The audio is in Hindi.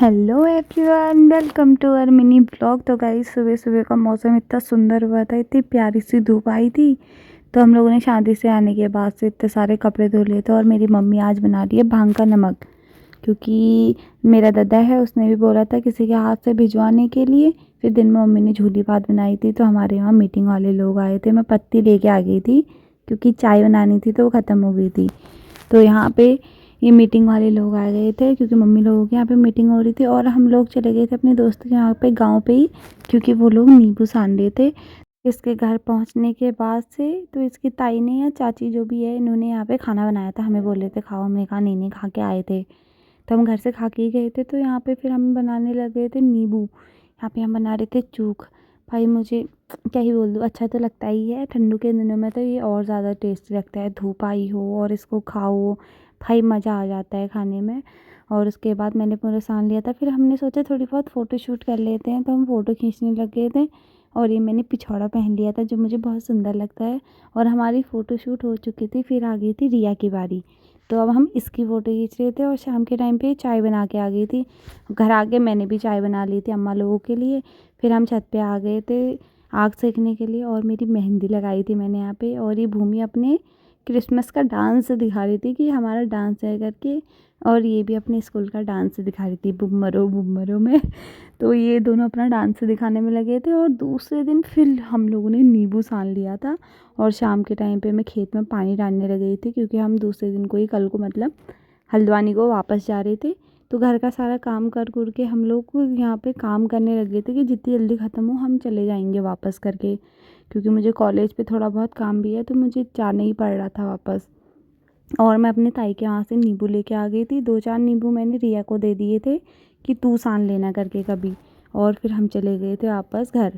Hello everyone, welcome to our mini blog. तो गाइस, सुबह सुबह का मौसम इतना सुंदर हुआ था, इतनी प्यारी सी धूप आई थी। तो हम लोगों ने शादी से आने के बाद से इतने सारे कपड़े धो लिए थे। और मेरी मम्मी आज बना रही है भांग का नमक, क्योंकि मेरा दादा है, उसने भी बोला था किसी के हाथ से भिजवाने के लिए। फिर दिन में मम्मी ने झूली भात बनाई थी, तो हमारे यहाँ मीटिंग वाले लोग आए थे। मैं पत्ती लेके आ गई थी क्योंकि चाय बनानी थी, तो वो ख़त्म हो गई थी। तो यहाँ पे ये मीटिंग वाले लोग आ गए थे, क्योंकि मम्मी लोगों के यहाँ पे मीटिंग हो रही थी। और हम लोग चले गए थे अपने दोस्त के यहाँ पे, गांव पे ही, क्योंकि वो लोग नींबू सान रहे थे। इसके घर पहुँचने के बाद से तो इसकी ताई ने या चाची जो भी है, इन्होंने यहाँ पे खाना बनाया था। हमें बोले थे खाओ, हमने कहा नहीं नहीं, खा के आए थे। तो हम घर से खा के ही गए थे। तो यहाँ पे फिर हम बनाने लगे थे नींबू। यहाँ पे हम बना रहे थे चूख। भाई मुझे क्या ही बोल दूँ, अच्छा तो लगता ही है। ठंडू के दिनों में तो ये और ज़्यादा टेस्टी लगता है। धूप आई हो और इसको खाओ, भाई मज़ा आ जाता है खाने में। और उसके बाद मैंने पूरा सान लिया था। फिर हमने सोचा थोड़ी बहुत फ़ोटो शूट कर लेते हैं, तो हम फ़ोटो खींचने लग गए थे। और ये मैंने पिछौड़ा पहन लिया था, जो मुझे बहुत सुंदर लगता है। और हमारी फ़ोटो शूट हो चुकी थी। फिर आ गई थी रिया की बारी। तो अब हम इसकी फ़ोटो खींच रहे थे। और शाम के टाइम पे चाय बना के आ गई थी। घर आके मैंने भी चाय बना ली थी अम्मा लोगों के लिए। फिर हम छत पे आ गए थे आग सेकने के लिए। और मेरी मेहंदी लगाई थी मैंने यहाँ पे। और ये भूमि अपने क्रिसमस का डांस दिखा रही थी कि हमारा डांस है करके। और ये भी अपने स्कूल का डांस दिखा रही थी, बुमरो बुमरो में। तो ये दोनों अपना डांस दिखाने में लगे थे। और दूसरे दिन फिर हम लोगों ने नींबू सान लिया था। और शाम के टाइम पे मैं खेत में पानी डालने लग गई थी, क्योंकि हम दूसरे दिन को ही, कल को मतलब हल्द्वानी को वापस जा रहे थे। तो घर का सारा काम कर के हम लोग को यहाँ पे काम करने लगे थे कि जितनी जल्दी ख़त्म हो हम चले जाएंगे वापस करके, क्योंकि मुझे कॉलेज पे थोड़ा बहुत काम भी है, तो मुझे जाना ही पड़ रहा था वापस। और मैं अपने ताई के वहाँ से नींबू लेके आ गई थी। 2-4 नींबू मैंने रिया को दे दिए थे कि तू सान लेना करके कभी। और फिर हम चले गए थे वापस घर।